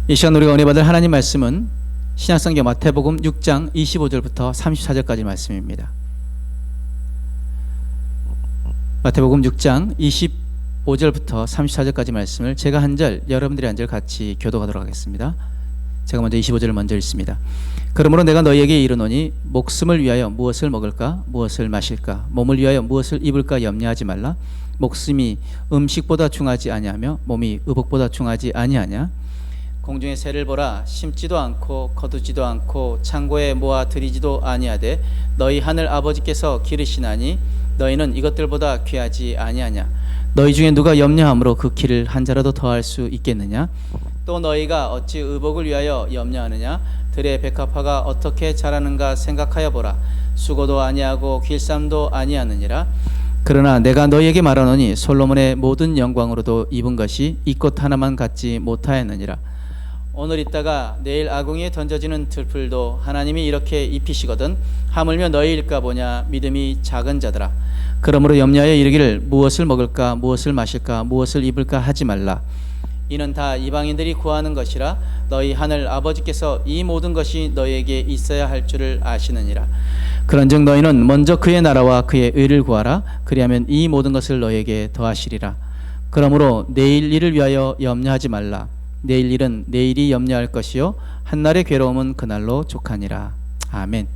이 시간 우리가 은혜 받을 하나님 말씀은 신약성경 마태복음 6장 25절부터 34절까지 말씀입니다. 마태복음 6장 25절부터 34절까지 말씀을 제가 한 절, 여러분들이 한 절 같이 교독하도록 하겠습니다. 제가 먼저 25절을 먼저 읽습니다. 그러므로 내가 너희에게 이르노니 목숨을 위하여 무엇을 먹을까 무엇을 마실까 몸을 위하여 무엇을 입을까 염려하지 말라. 목숨이 음식보다 중하지 아니하며 몸이 의복보다 중하지 아니하냐. 공중의 새를 보라. 심지도 않고 거두지도 않고 창고에 모아 들이지도 아니하되 너희 하늘 아버지께서 기르시나니 너희는 이것들보다 귀하지 아니하냐. 너희 중에 누가 염려함으로 그 키를 한 자라도 더할 수 있겠느냐. 또 너희가 어찌 의복을 위하여 염려하느냐. 들의 백합화가 어떻게 자라는가 생각하여 보라. 수고도 아니하고 길쌈도 아니하느니라. 그러나 내가 너희에게 말하노니 솔로몬의 모든 영광으로도 입은 것이 이 꽃 하나만 갖지 못하였느니라. 오늘 있다가 내일 아궁이에 던져지는 들풀도 하나님이 이렇게 입히시거든 하물며 너희일까 보냐. 믿음이 작은 자들아. 그러므로 염려하여 이르기를 무엇을 먹을까 무엇을 마실까 무엇을 입을까 하지 말라. 이는 다 이방인들이 구하는 것이라. 너희 하늘 아버지께서 이 모든 것이 너희에게 있어야 할 줄을 아시느니라. 그런즉 너희는 먼저 그의 나라와 그의 의를 구하라. 그리하면 이 모든 것을 너희에게 더하시리라. 그러므로 내일 일을 위하여 염려하지 말라. 내일 일은 내일이 염려할 것이요 한날의 괴로움은 그날로 족하니라. 아멘.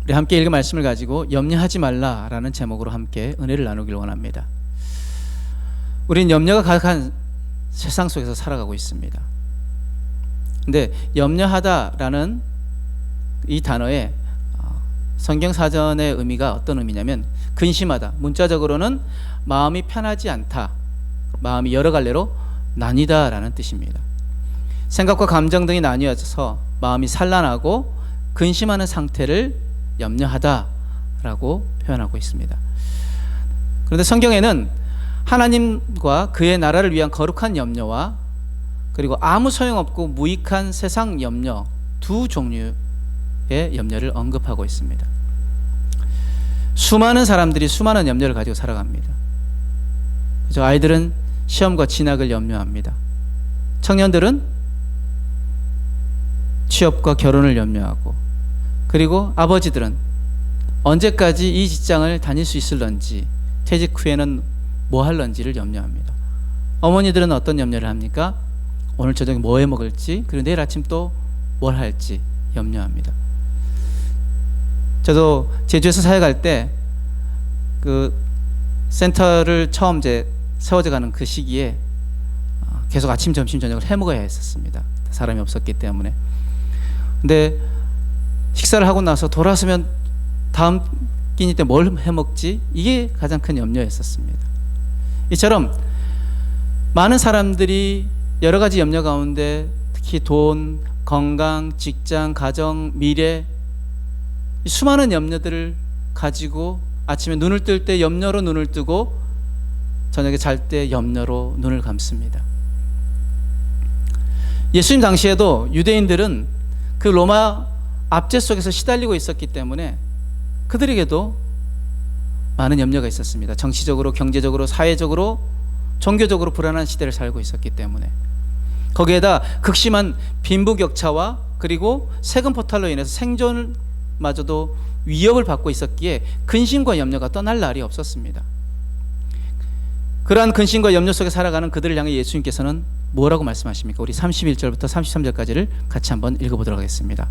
우리 함께 읽은 말씀을 가지고 염려하지 말라라는 제목으로 함께 은혜를 나누길 원합니다. 우리는 염려가 가득한 세상 속에서 살아가고 있습니다. 근데 염려하다라는 이 단어의 성경 사전의 의미가 어떤 의미냐면 근심하다. 문자적으로는 마음이 편하지 않다. 마음이 여러 갈래로 나뉘다라는 뜻입니다. 생각과 감정 등이 나뉘어져서 마음이 산란하고 근심하는 상태를 염려하다라고 표현하고 있습니다. 그런데 성경에는 하나님과 그의 나라를 위한 거룩한 염려와 그리고 아무 소용없고 무익한 세상 염려 두 종류의 염려를 언급하고 있습니다. 수많은 사람들이 수많은 염려를 가지고 살아갑니다. 그래서 아이들은 시험과 진학을 염려합니다. 청년들은 취업과 결혼을 염려하고, 그리고 아버지들은 언제까지 이 직장을 다닐 수 있을런지, 퇴직 후에는 뭐 할런지를 염려합니다. 어머니들은 어떤 염려를 합니까? 오늘 저녁에 뭐 해 먹을지, 그리고 내일 아침 또 뭘 할지 염려합니다. 저도 제주에서 사역할 때 그 센터를 처음 세워져 가는 그 시기에 계속 아침, 점심, 저녁을 해 먹어야 했었습니다. 사람이 없었기 때문에. 근데 식사를 하고 나서 돌아서면 다음 끼니 때 뭘 해 먹지? 이게 가장 큰 염려였었습니다. 이처럼 많은 사람들이 여러 가지 염려 가운데 특히 돈, 건강, 직장, 가정, 미래 이 수많은 염려들을 가지고 아침에 눈을 뜰 때 염려로 눈을 뜨고 저녁에 잘 때 염려로 눈을 감습니다. 예수님 당시에도 유대인들은 그 로마 압제 속에서 시달리고 있었기 때문에 그들에게도 많은 염려가 있었습니다. 정치적으로, 경제적으로, 사회적으로, 종교적으로 불안한 시대를 살고 있었기 때문에 거기에다 극심한 빈부격차와 그리고 세금 포탈로 인해서 생존마저도 위협을 받고 있었기에 근심과 염려가 떠날 날이 없었습니다. 그러한 근심과 염려 속에 살아가는 그들을 향해 예수님께서는 뭐라고 말씀하십니까? 우리 31절부터 33절까지를 같이 한번 읽어보도록 하겠습니다.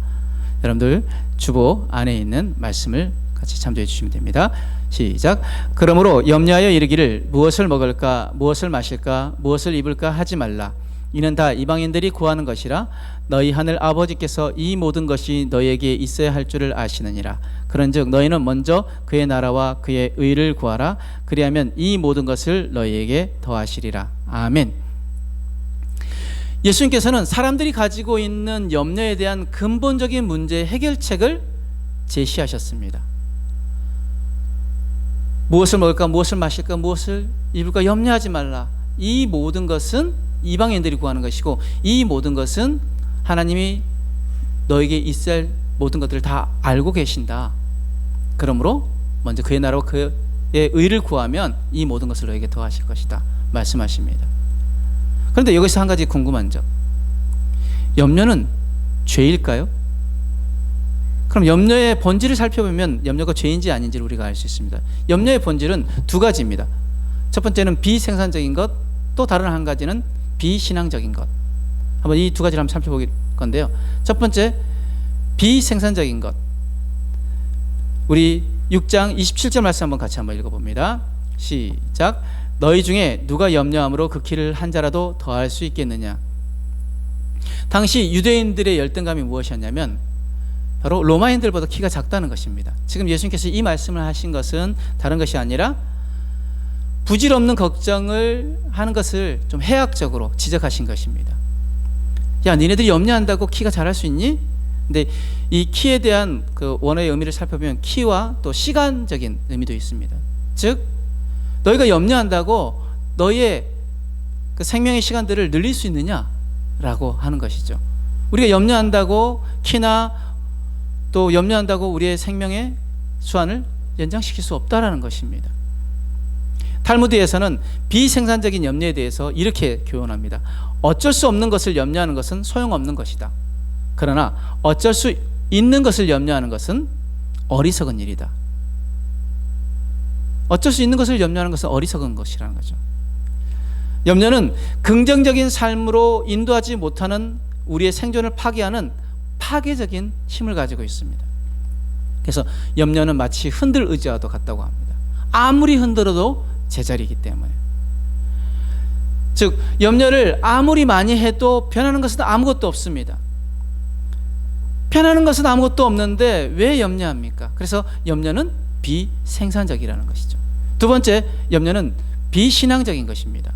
여러분들 주보 안에 있는 말씀을 같이 참조해 주시면 됩니다. 시작. 그러므로 염려하여 이르기를 무엇을 먹을까 무엇을 마실까 무엇을 입을까 하지 말라. 이는 다 이방인들이 구하는 것이라. 너희 하늘 아버지께서 이 모든 것이 너희에게 있어야 할 줄을 아시느니라. 그런즉 너희는 먼저 그의 나라와 그의 의를 구하라. 그리하면 이 모든 것을 너희에게 더하시리라. 아멘. 예수님께서는 사람들이 가지고 있는 염려에 대한 근본적인 문제 해결책을 제시하셨습니다. 무엇을 먹을까 무엇을 마실까 무엇을 입을까 염려하지 말라. 이 모든 것은 이방인들이 구하는 것이고 이 모든 것은 하나님이 너에게 있어야 할 모든 것들을 다 알고 계신다. 그러므로 먼저 그의 나라와 그의 의를 구하면 이 모든 것을 너에게 더하실 것이다 말씀하십니다. 그런데 여기서 한 가지 궁금한 점, 염려는 죄일까요? 그럼 염려의 본질을 살펴보면 염려가 죄인지 아닌지를 우리가 알 수 있습니다. 염려의 본질은 두 가지입니다. 첫 번째는 비생산적인 것, 또 다른 한 가지는 비신앙적인 것. 한번 이 두 가지를 한번 살펴볼 건데요. 첫 번째, 비생산적인 것. 우리 6장 27절 말씀 한번 같이 한번 읽어봅니다. 시작. 너희 중에 누가 염려함으로 그 키를 한 자라도 더할 수 있겠느냐. 당시 유대인들의 열등감이 무엇이었냐면 바로 로마인들보다 키가 작다는 것입니다. 지금 예수님께서 이 말씀을 하신 것은 다른 것이 아니라 부질없는 걱정을 하는 것을 좀 해학적으로 지적하신 것입니다. 야, 니네들이 염려한다고 키가 자랄 수 있니? 근데 이 키에 대한 그 원어의 의미를 살펴보면 키와 또 시간적인 의미도 있습니다. 즉 너희가 염려한다고 너희의 그 생명의 시간들을 늘릴 수 있느냐라고 하는 것이죠. 우리가 염려한다고 키나 또 염려한다고 우리의 생명의 수완을 연장시킬 수 없다라는 것입니다. 탈무드에서는 비생산적인 염려에 대해서 이렇게 교훈합니다. 어쩔 수 없는 것을 염려하는 것은 소용없는 것이다. 그러나 어쩔 수 있는 것을 염려하는 것은 어리석은 일이다. 어쩔 수 있는 것을 염려하는 것은 어리석은 것이라는 거죠. 염려는 긍정적인 삶으로 인도하지 못하는 우리의 생존을 파괴하는 파괴적인 힘을 가지고 있습니다. 그래서 염려는 마치 흔들 의자와도 같다고 합니다. 아무리 흔들어도 제자리이기 때문에. 즉 염려를 아무리 많이 해도 변하는 것은 아무것도 없습니다. 변하는 것은 아무것도 없는데 왜 염려합니까? 그래서 염려는 비생산적이라는 것이죠. 두 번째, 염려는 비신앙적인 것입니다.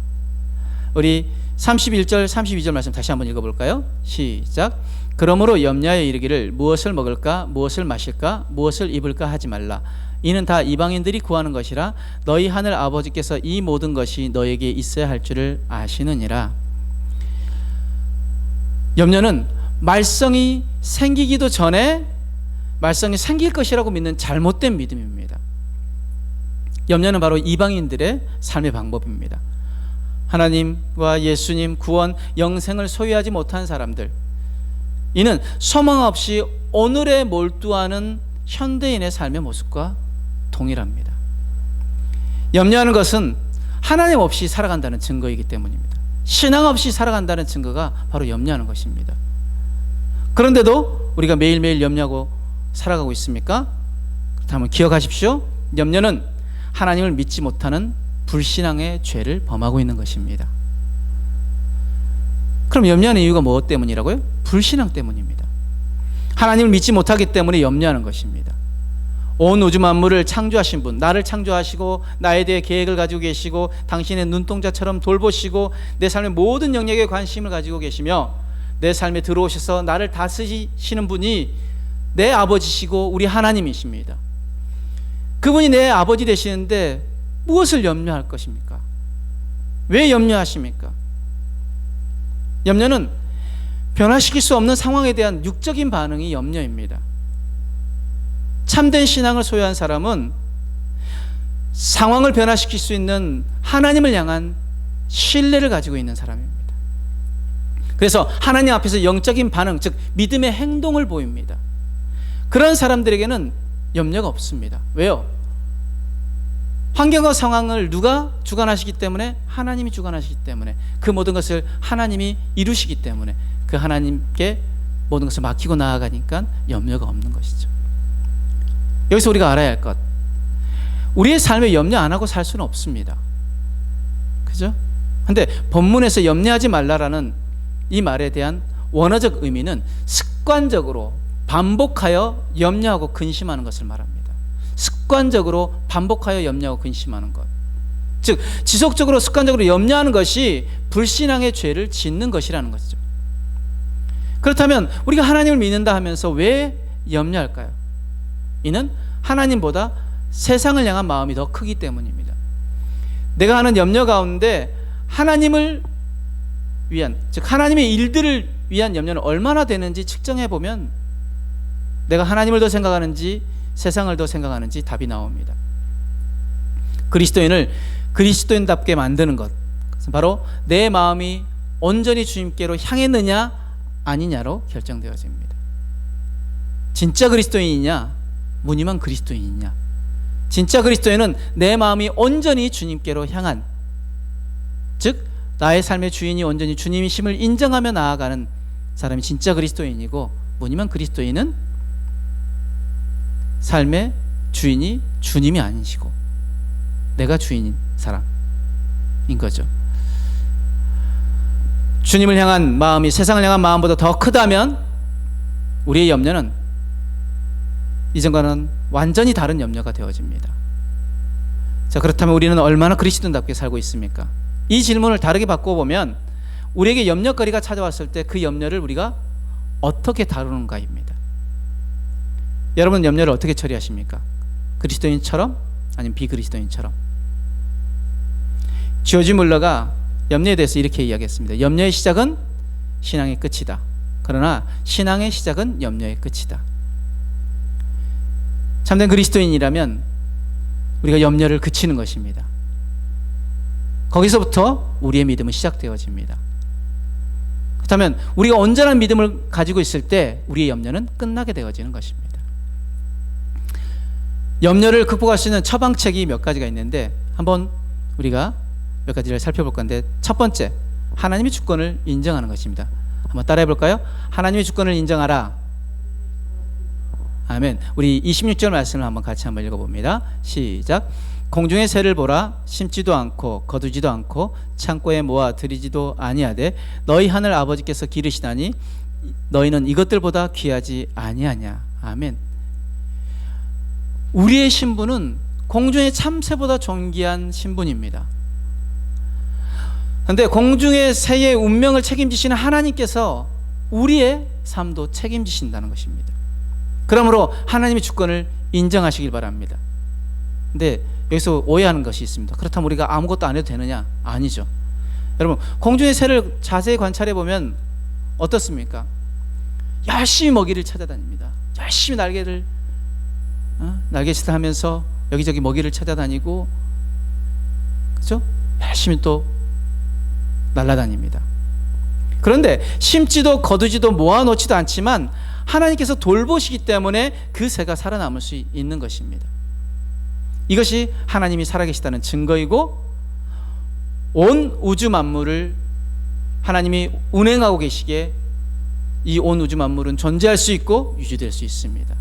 우리 31절 32절 말씀 다시 한번 읽어볼까요? 시작. 그러므로 염려에 이르기를 무엇을 먹을까 무엇을 마실까 무엇을 입을까 하지 말라. 이는 다 이방인들이 구하는 것이라 너희 하늘 아버지께서 이 모든 것이 너에게 있어야 할 줄을 아시느니라. 염려는 말썽이 생기기도 전에 말썽이 생길 것이라고 믿는 잘못된 믿음입니다. 염려는 바로 이방인들의 삶의 방법입니다. 하나님과 예수님, 구원, 영생을 소유하지 못한 사람들, 이는 소망 없이 오늘에 몰두하는 현대인의 삶의 모습과 동일합니다. 염려하는 것은 하나님 없이 살아간다는 증거이기 때문입니다. 신앙 없이 살아간다는 증거가 바로 염려하는 것입니다. 그런데도 우리가 매일매일 염려하고 살아가고 있습니까? 그렇다면 기억하십시오. 염려는 하나님을 믿지 못하는 불신앙의 죄를 범하고 있는 것입니다. 그럼 염려하는 이유가 무엇 때문이라고요? 불신앙 때문입니다. 하나님을 믿지 못하기 때문에 염려하는 것입니다. 온 우주 만물을 창조하신 분, 나를 창조하시고 나에 대해 계획을 가지고 계시고 당신의 눈동자처럼 돌보시고 내 삶의 모든 영역에 관심을 가지고 계시며 내 삶에 들어오셔서 나를 다스리시는 분이 내 아버지시고 우리 하나님이십니다. 그분이 내 아버지 되시는데 무엇을 염려할 것입니까? 왜 염려하십니까? 염려는 변화시킬 수 없는 상황에 대한 육적인 반응이 염려입니다. 참된 신앙을 소유한 사람은 상황을 변화시킬 수 있는 하나님을 향한 신뢰를 가지고 있는 사람입니다. 그래서 하나님 앞에서 영적인 반응, 즉 믿음의 행동을 보입니다. 그런 사람들에게는 염려가 없습니다. 왜요? 환경과 상황을 누가 주관하시기 때문에? 하나님이 주관하시기 때문에, 그 모든 것을 하나님이 이루시기 때문에 그 하나님께 모든 것을 맡기고 나아가니까 염려가 없는 것이죠. 여기서 우리가 알아야 할 것, 우리의 삶에 염려 안 하고 살 수는 없습니다. 그죠? 근데 본문에서 염려하지 말라라는 이 말에 대한 원어적 의미는 습관적으로 반복하여 염려하고 근심하는 것을 말합니다. 습관적으로 반복하여 염려하고 근심하는 것, 즉 지속적으로 습관적으로 염려하는 것이 불신앙의 죄를 짓는 것이라는 것이죠. 그렇다면 우리가 하나님을 믿는다 하면서 왜 염려할까요? 이는 하나님보다 세상을 향한 마음이 더 크기 때문입니다. 내가 하는 염려 가운데 하나님을 위한, 즉 하나님의 일들을 위한 염려는 얼마나 되는지 측정해 보면 내가 하나님을 더 생각하는지 세상을 더 생각하는지 답이 나옵니다. 그리스도인을 그리스도인답게 만드는 것, 바로 내 마음이 온전히 주님께로 향했느냐 아니냐로 결정되어집니다. 진짜 그리스도인이냐, 무늬만 그리스도인이냐. 진짜 그리스도인은 내 마음이 온전히 주님께로 향한, 즉 나의 삶의 주인이 온전히 주님이심을 인정하며 나아가는 사람이 진짜 그리스도인이고, 무늬만 그리스도인은 삶의 주인이 주님이 아니시고 내가 주인인 사람인 거죠. 주님을 향한 마음이 세상을 향한 마음보다 더 크다면 우리의 염려는 이전과는 완전히 다른 염려가 되어집니다. 자, 그렇다면 우리는 얼마나 그리스도인답게 살고 있습니까? 이 질문을 다르게 바꿔보면 우리에게 염려거리가 찾아왔을 때 그 염려를 우리가 어떻게 다루는가입니다. 여러분 염려를 어떻게 처리하십니까? 그리스도인처럼 아니면 비그리스도인처럼? 조지 물러가 염려에 대해서 이렇게 이야기했습니다. 염려의 시작은 신앙의 끝이다. 그러나 신앙의 시작은 염려의 끝이다. 참된 그리스도인이라면 우리가 염려를 그치는 것입니다. 거기서부터 우리의 믿음은 시작되어집니다. 그렇다면 우리가 온전한 믿음을 가지고 있을 때 우리의 염려는 끝나게 되어지는 것입니다. 염려를 극복할 수 있는 처방책이 몇 가지가 있는데 한번 우리가 몇 가지를 살펴볼 건데, 첫 번째, 하나님의 주권을 인정하는 것입니다. 한번 따라해 볼까요? 하나님의 주권을 인정하라. 아멘. 우리 26절 말씀을 한번 같이 한번 읽어봅니다. 시작. 공중의 새를 보라. 심지도 않고 거두지도 않고 창고에 모아 들이지도 아니하되 너희 하늘 아버지께서 기르시나니 너희는 이것들보다 귀하지 아니하냐. 아멘. 우리의 신분은 공중의 참새보다 존귀한 신분입니다. 그런데 공중의 새의 운명을 책임지시는 하나님께서 우리의 삶도 책임지신다는 것입니다. 그러므로 하나님의 주권을 인정하시길 바랍니다. 근데 여기서 오해하는 것이 있습니다. 그렇다면 우리가 아무것도 안 해도 되느냐? 아니죠. 여러분, 공중의 새를 자세히 관찰해 보면 어떻습니까? 열심히 먹이를 찾아다닙니다. 열심히 날개짓을 하면서 여기저기 먹이를 찾아다니고, 그렇죠? 열심히 또 날아다닙니다. 그런데 심지도 거두지도 모아놓지도 않지만 하나님께서 돌보시기 때문에 그 새가 살아남을 수 있는 것입니다. 이것이 하나님이 살아계시다는 증거이고, 온 우주 만물을 하나님이 운행하고 계시기에 이 온 우주 만물은 존재할 수 있고 유지될 수 있습니다.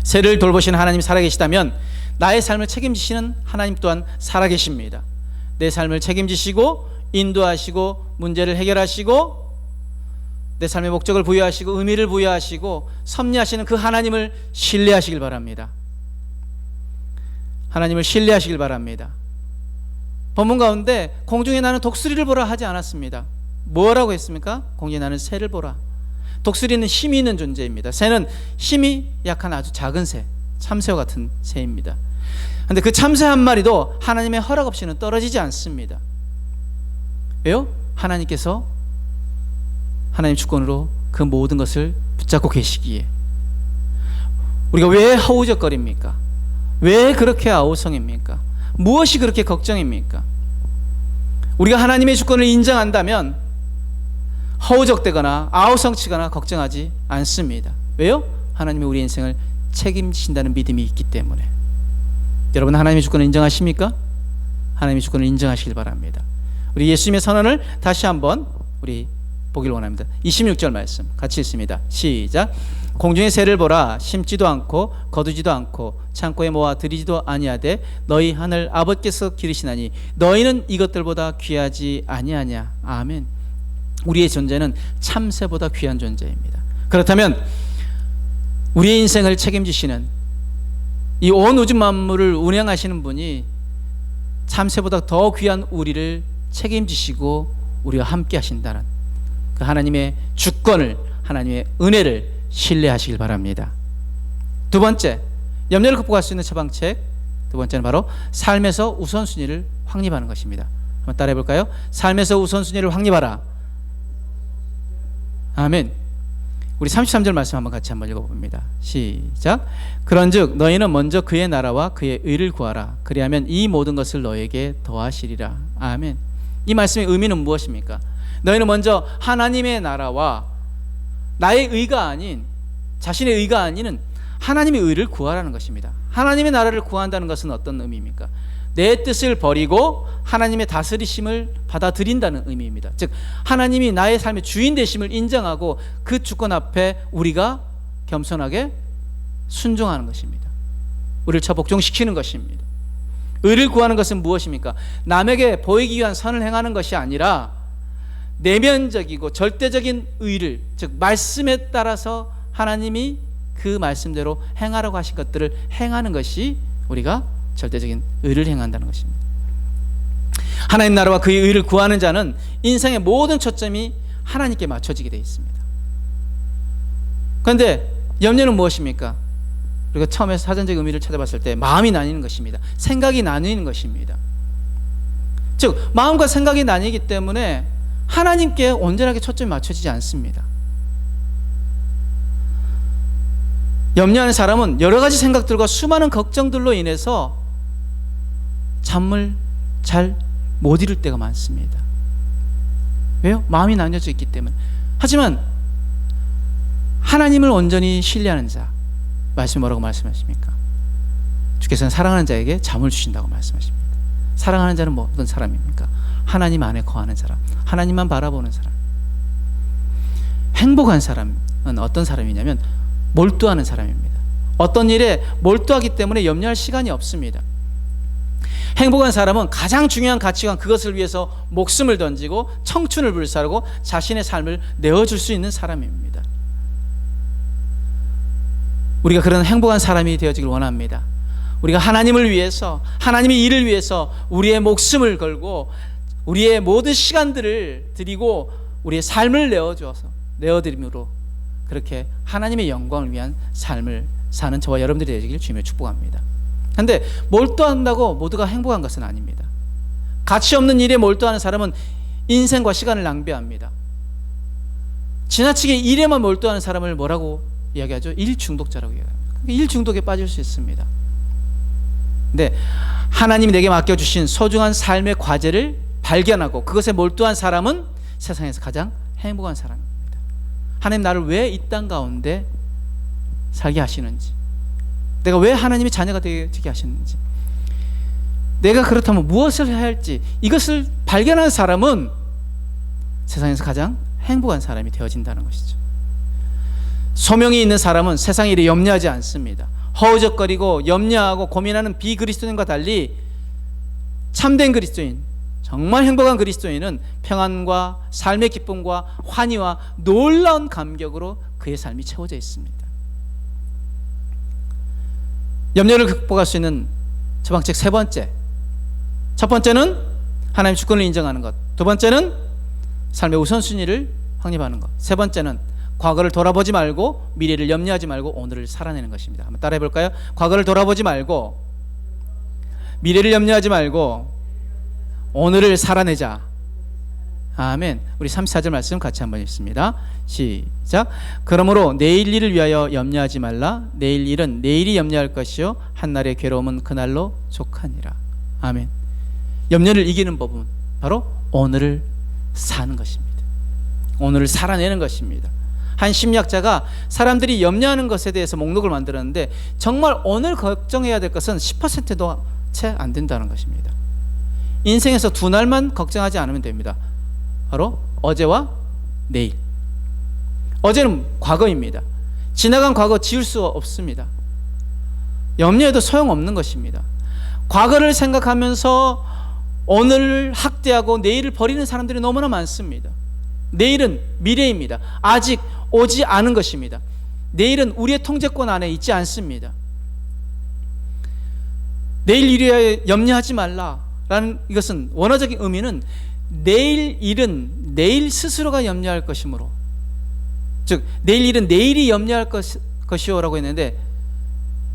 새를 돌보시는 하나님이 살아계시다면 나의 삶을 책임지시는 하나님 또한 살아계십니다. 내 삶을 책임지시고 인도하시고 문제를 해결하시고 내 삶의 목적을 부여하시고 의미를 부여하시고 섭리하시는 그 하나님을 신뢰하시길 바랍니다. 하나님을 신뢰하시길 바랍니다. 본문 가운데 공중에 나는 독수리를 보라 하지 않았습니다. 뭐라고 했습니까? 공중에 나는 새를 보라. 독수리는 힘이 있는 존재입니다. 새는 힘이 약한 아주 작은 새, 참새와 같은 새입니다. 그런데 그 참새 한 마리도 하나님의 허락 없이는 떨어지지 않습니다. 왜요? 하나님께서 하나님 주권으로 그 모든 것을 붙잡고 계시기에. 우리가 왜 허우적거립니까? 왜 그렇게 아우성입니까? 무엇이 그렇게 걱정입니까? 우리가 하나님의 주권을 인정한다면 허우적대거나 아우성치거나 걱정하지 않습니다. 왜요? 하나님이 우리 인생을 책임지신다는 믿음이 있기 때문에. 여러분, 하나님의 주권을 인정하십니까? 하나님의 주권을 인정하시길 바랍니다. 우리 예수님의 선언을 다시 한번 우리 보길 원합니다. 26절 말씀 같이 읽습니다. 시작. 공중의 새를 보라. 심지도 않고 거두지도 않고 창고에 모아 들이지도 아니하되 너희 하늘 아버지께서 기르시나니 너희는 이것들보다 귀하지 아니하냐. 아멘. 우리의 존재는 참새보다 귀한 존재입니다. 그렇다면 우리의 인생을 책임지시는 이 온 우주 만물을 운행하시는 분이 참새보다 더 귀한 우리를 책임지시고 우리와 함께 하신다는 그 하나님의 주권을, 하나님의 은혜를 신뢰하시길 바랍니다. 두 번째, 염려를 극복할 수 있는 처방책, 두 번째는 바로 삶에서 우선순위를 확립하는 것입니다. 한번 따라해 볼까요? 삶에서 우선순위를 확립하라. 아멘. 우리 33절 말씀 한번 같이 한번 읽어봅니다. 시작. 그런즉 너희는 먼저 그의 나라와 그의 의를 구하라. 그리하면 이 모든 것을 너에게 더하시리라. 아멘. 이 말씀의 의미는 무엇입니까? 너희는 먼저 하나님의 나라와 나의 의가 아닌, 자신의 의가 아닌 하나님의 의를 구하라는 것입니다. 하나님의 나라를 구한다는 것은 어떤 의미입니까? 내 뜻을 버리고 하나님의 다스리심을 받아들인다는 의미입니다. 즉 하나님이 나의 삶의 주인 되심을 인정하고 그 주권 앞에 우리가 겸손하게 순종하는 것입니다. 우리를 처복종시키는 것입니다. 의를 구하는 것은 무엇입니까? 남에게 보이기 위한 선을 행하는 것이 아니라 내면적이고 절대적인 의를, 즉 말씀에 따라서 하나님이 그 말씀대로 행하라고 하신 것들을 행하는 것이 우리가 절대적인 의를 행한다는 것입니다. 하나님 나라와 그의 의를 구하는 자는 인생의 모든 초점이 하나님께 맞춰지게 되어 있습니다. 그런데 염려는 무엇입니까? 우리가 처음에 사전적 의미를 찾아봤을 때 마음이 나뉘는 것입니다. 생각이 나뉘는 것입니다. 즉 마음과 생각이 나뉘기 때문에 하나님께 온전하게 초점이 맞춰지지 않습니다. 염려하는 사람은 여러 가지 생각들과 수많은 걱정들로 인해서 잠을 잘 못 이룰 때가 많습니다. 왜요? 마음이 나뉘어져 있기 때문에. 하지만 하나님을 온전히 신뢰하는 자, 말씀 뭐라고 말씀하십니까? 주께서는 사랑하는 자에게 잠을 주신다고 말씀하십니다. 사랑하는 자는 어떤 사람입니까? 하나님 안에 거하는 사람, 하나님만 바라보는 사람. 행복한 사람은 어떤 사람이냐면 몰두하는 사람입니다. 어떤 일에 몰두하기 때문에 염려할 시간이 없습니다. 행복한 사람은 가장 중요한 가치관, 그것을 위해서 목숨을 던지고 청춘을 불사르고 자신의 삶을 내어줄 수 있는 사람입니다. 우리가 그런 행복한 사람이 되어지길 원합니다. 우리가 하나님을 위해서, 하나님의 일을 위해서 우리의 목숨을 걸고 우리의 모든 시간들을 드리고 우리의 삶을 내어드림으로 그렇게 하나님의 영광을 위한 삶을 사는 저와 여러분들이 되시길 주님을 축복합니다. 그런데 몰두한다고 모두가 행복한 것은 아닙니다. 가치 없는 일에 몰두하는 사람은 인생과 시간을 낭비합니다. 지나치게 일에만 몰두하는 사람을 뭐라고 이야기하죠? 일 중독자라고 이야기합니다. 일 중독에 빠질 수 있습니다. 근데 하나님이 내게 맡겨주신 소중한 삶의 과제를 발견하고 그것에 몰두한 사람은 세상에서 가장 행복한 사람입니다. 하나님 나를 왜 이 땅 가운데 살게 하시는지, 내가 왜 하나님의 자녀가 되게 하시는지, 내가 그렇다면 무엇을 해야 할지, 이것을 발견한 사람은 세상에서 가장 행복한 사람이 되어진다는 것이죠. 소명이 있는 사람은 세상 일에 염려하지 않습니다. 허우적거리고 염려하고 고민하는 비그리스도인과 달리 참된 그리스도인, 정말 행복한 그리스도인은 평안과 삶의 기쁨과 환희와 놀라운 감격으로 그의 삶이 채워져 있습니다. 염려를 극복할 수 있는 처방책 세 번째. 첫 번째는 하나님의 주권을 인정하는 것. 두 번째는 삶의 우선순위를 확립하는 것. 세 번째는 과거를 돌아보지 말고 미래를 염려하지 말고 오늘을 살아내는 것입니다. 한번 따라해 볼까요? 과거를 돌아보지 말고 미래를 염려하지 말고 오늘을 살아내자. 아멘. 우리 34절 말씀 같이 한번 읽습니다. 시작. 그러므로 내일 일을 위하여 염려하지 말라. 내일 일은 내일이 염려할 것이요 한날의 괴로움은 그날로 족하니라. 아멘. 염려를 이기는 법은 바로 오늘을 사는 것입니다. 오늘을 살아내는 것입니다. 한 심리학자가 사람들이 염려하는 것에 대해서 목록을 만들었는데 정말 오늘 걱정해야 될 것은 10%도 채 안 된다는 것입니다. 인생에서 두 날만 걱정하지 않으면 됩니다. 바로 어제와 내일. 어제는 과거입니다. 지나간 과거 지울 수 없습니다. 염려해도 소용없는 것입니다. 과거를 생각하면서 오늘을 학대하고 내일을 버리는 사람들이 너무나 많습니다. 내일은 미래입니다. 아직 오지 않은 것입니다. 내일은 우리의 통제권 안에 있지 않습니다. 내일 일에 염려하지 말라라는 이것은 원어적인 의미는 내일 일은 내일 스스로가 염려할 것이므로, 즉 내일 일은 내일이 염려할 것이요라고 했는데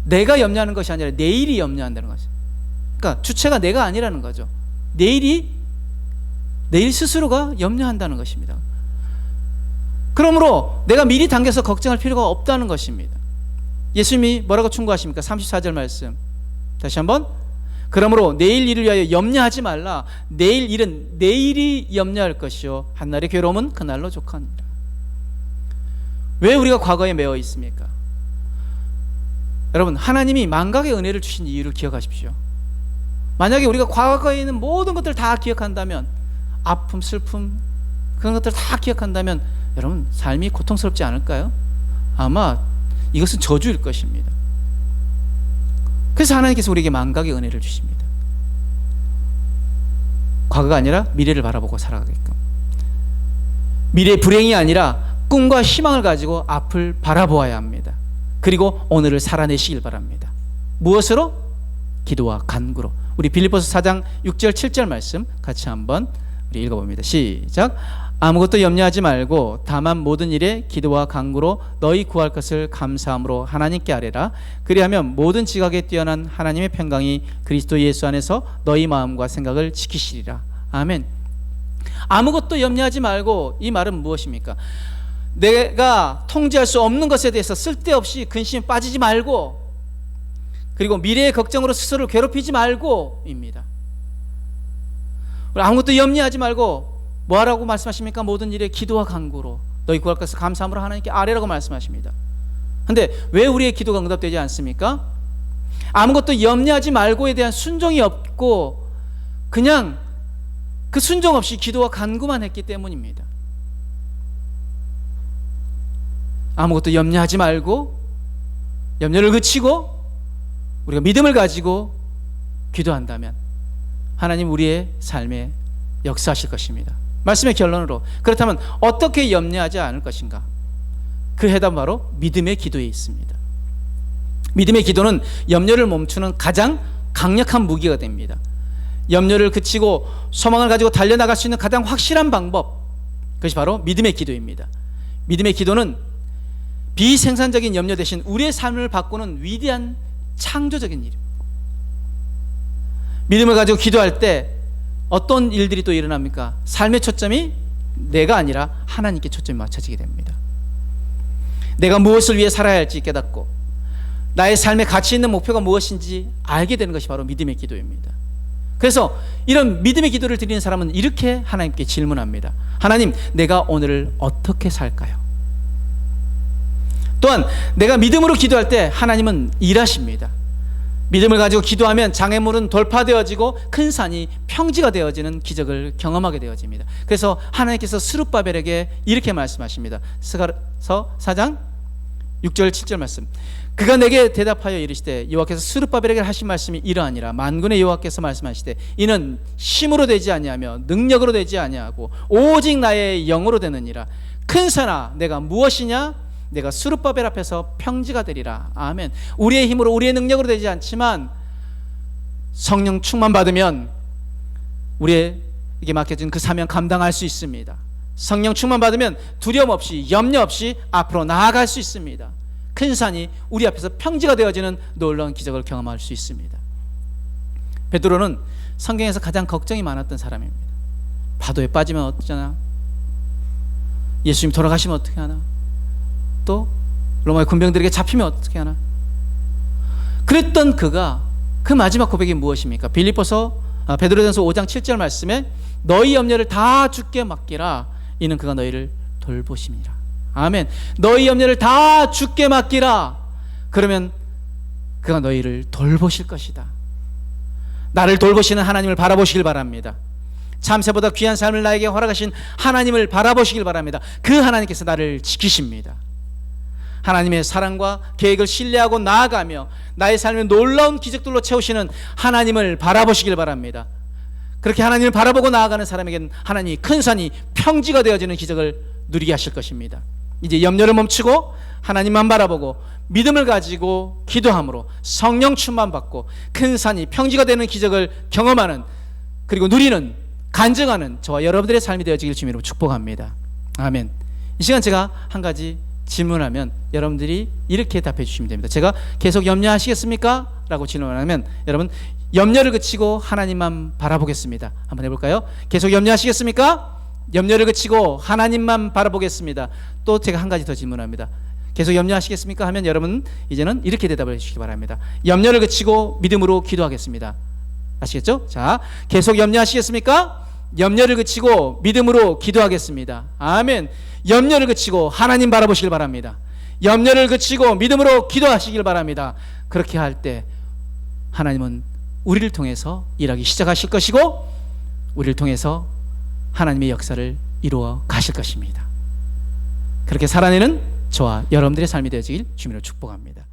내가 염려하는 것이 아니라 내일이 염려한다는 거죠. 그러니까 주체가 내가 아니라는 거죠. 내일 스스로가 염려한다는 것입니다. 그러므로 내가 미리 당겨서 걱정할 필요가 없다는 것입니다. 예수님이 뭐라고 충고하십니까? 34절 말씀 다시 한번. 그러므로 내일 일을 위하여 염려하지 말라. 내일 일은 내일이 염려할 것이요 한날의 괴로움은 그날로 족하니라. 왜 우리가 과거에 매여 있습니까? 여러분, 하나님이 만각의 은혜를 주신 이유를 기억하십시오. 만약에 우리가 과거에 있는 모든 것들을 다 기억한다면, 아픔, 슬픔, 그런 것들을 다 기억한다면 여러분, 삶이 고통스럽지 않을까요? 아마 이것은 저주일 것입니다. 그래서 하나님께서 우리에게 만각의 은혜를 주십니다. 과거가 아니라 미래를 바라보고 살아가게끔, 미래의 불행이 아니라 꿈과 희망을 가지고 앞을 바라보아야 합니다. 그리고 오늘을 살아내시길 바랍니다. 무엇으로? 기도와 간구로. 우리 빌립보서 4장 6절 7절 말씀 같이 한번 우리 읽어봅니다. 시작. 아무것도 염려하지 말고 다만 모든 일에 기도와 간구로 너희 구할 것을 감사함으로 하나님께 아뢰라. 그리하면 모든 지각에 뛰어난 하나님의 평강이 그리스도 예수 안에서 너희 마음과 생각을 지키시리라. 아멘. 아무것도 염려하지 말고, 이 말은 무엇입니까? 내가 통제할 수 없는 것에 대해서 쓸데없이 근심에 빠지지 말고, 그리고 미래의 걱정으로 스스로를 괴롭히지 말고 입니다. 아무것도 염려하지 말고 뭐하라고 말씀하십니까? 모든 일에 기도와 간구로 너희 구할 것을 감사함으로 하나님께 아뢰라고 말씀하십니다. 그런데 왜 우리의 기도가 응답되지 않습니까? 아무것도 염려하지 말고에 대한 순종이 없고 그냥 그 순종 없이 기도와 간구만 했기 때문입니다. 아무것도 염려하지 말고 염려를 그치고 우리가 믿음을 가지고 기도한다면 하나님 우리의 삶에 역사하실 것입니다. 말씀의 결론으로, 그렇다면 어떻게 염려하지 않을 것인가? 그 해답은 바로 믿음의 기도에 있습니다. 믿음의 기도는 염려를 멈추는 가장 강력한 무기가 됩니다. 염려를 그치고 소망을 가지고 달려나갈 수 있는 가장 확실한 방법, 그것이 바로 믿음의 기도입니다. 믿음의 기도는 비생산적인 염려 대신 우리의 삶을 바꾸는 위대한 창조적인 일입니다. 믿음을 가지고 기도할 때 어떤 일들이 또 일어납니까? 삶의 초점이 내가 아니라 하나님께 초점이 맞춰지게 됩니다. 내가 무엇을 위해 살아야 할지 깨닫고 나의 삶의 가치 있는 목표가 무엇인지 알게 되는 것이 바로 믿음의 기도입니다. 그래서 이런 믿음의 기도를 드리는 사람은 이렇게 하나님께 질문합니다. 하나님, 내가 오늘을 어떻게 살까요? 또한 내가 믿음으로 기도할 때 하나님은 일하십니다. 믿음을 가지고 기도하면 장애물은 돌파되어지고 큰 산이 평지가 되어지는 기적을 경험하게 되어집니다. 그래서 하나님께서 스룹바벨에게 이렇게 말씀하십니다. 스가랴서 4장 6절 7절 말씀. 그가 내게 대답하여 이르시되, 여호와께서 스룹바벨에게 하신 말씀이 이러하니라. 만군의 여호와께서 말씀하시되, 이는 힘으로 되지 아니하며 능력으로 되지 아니하고 오직 나의 영으로 되느니라. 큰 산아, 내가 무엇이냐? 내가 스룹바벨 앞에서 평지가 되리라. 아멘. 우리의 힘으로 우리의 능력으로 되지 않지만 성령 충만 받으면 우리에게 맡겨진 그 사명 감당할 수 있습니다. 성령 충만 받으면 두려움 없이 염려 없이 앞으로 나아갈 수 있습니다. 큰 산이 우리 앞에서 평지가 되어지는 놀라운 기적을 경험할 수 있습니다. 베드로는 성경에서 가장 걱정이 많았던 사람입니다. 파도에 빠지면 어쩌나, 예수님 돌아가시면 어떻게 하나, 또 로마의 군병들에게 잡히면 어떻게 하나. 그랬던 그가 그 마지막 고백이 무엇입니까? 베드로전서 5장 7절 말씀에 너희 염려를 다 주께 맡기라. 이는 그가 너희를 돌보심이라. 아멘. 너희 염려를 다 주께 맡기라. 그러면 그가 너희를 돌보실 것이다. 나를 돌보시는 하나님을 바라보시길 바랍니다. 참새보다 귀한 삶을 나에게 허락하신 하나님을 바라보시길 바랍니다. 그 하나님께서 나를 지키십니다. 하나님의 사랑과 계획을 신뢰하고 나아가며 나의 삶을 놀라운 기적들로 채우시는 하나님을 바라보시길 바랍니다. 그렇게 하나님을 바라보고 나아가는 사람에게는 하나님이 큰 산이 평지가 되어지는 기적을 누리게 하실 것입니다. 이제 염려를 멈추고 하나님만 바라보고 믿음을 가지고 기도함으로 성령 충만 받고 큰 산이 평지가 되는 기적을 경험하는, 그리고 누리는, 간증하는 저와 여러분들의 삶이 되어지길 주님으로 축복합니다. 아멘. 이 시간 제가 한 가지 질문하면 여러분들이 이렇게 답해 주시면 됩니다. 제가 계속 염려하시겠습니까? 라고 질문하면 여러분, 염려를 그치고 하나님만 바라보겠습니다. 한번 해볼까요? 계속 염려하시겠습니까? 염려를 그치고 하나님만 바라보겠습니다. 또 제가 한 가지 더 질문합니다. 계속 염려하시겠습니까? 하면 여러분 이제는 이렇게 대답을 해주시기 바랍니다. 염려를 그치고 믿음으로 기도하겠습니다. 아시겠죠? 자, 계속 염려하시겠습니까? 염려를 그치고 믿음으로 기도하겠습니다. 아멘. 염려를 그치고 하나님 바라보시길 바랍니다. 염려를 그치고 믿음으로 기도하시길 바랍니다. 그렇게 할 때 하나님은 우리를 통해서 일하기 시작하실 것이고 우리를 통해서 하나님의 역사를 이루어 가실 것입니다. 그렇게 살아내는 저와 여러분들의 삶이 되어지길 주님으로 축복합니다.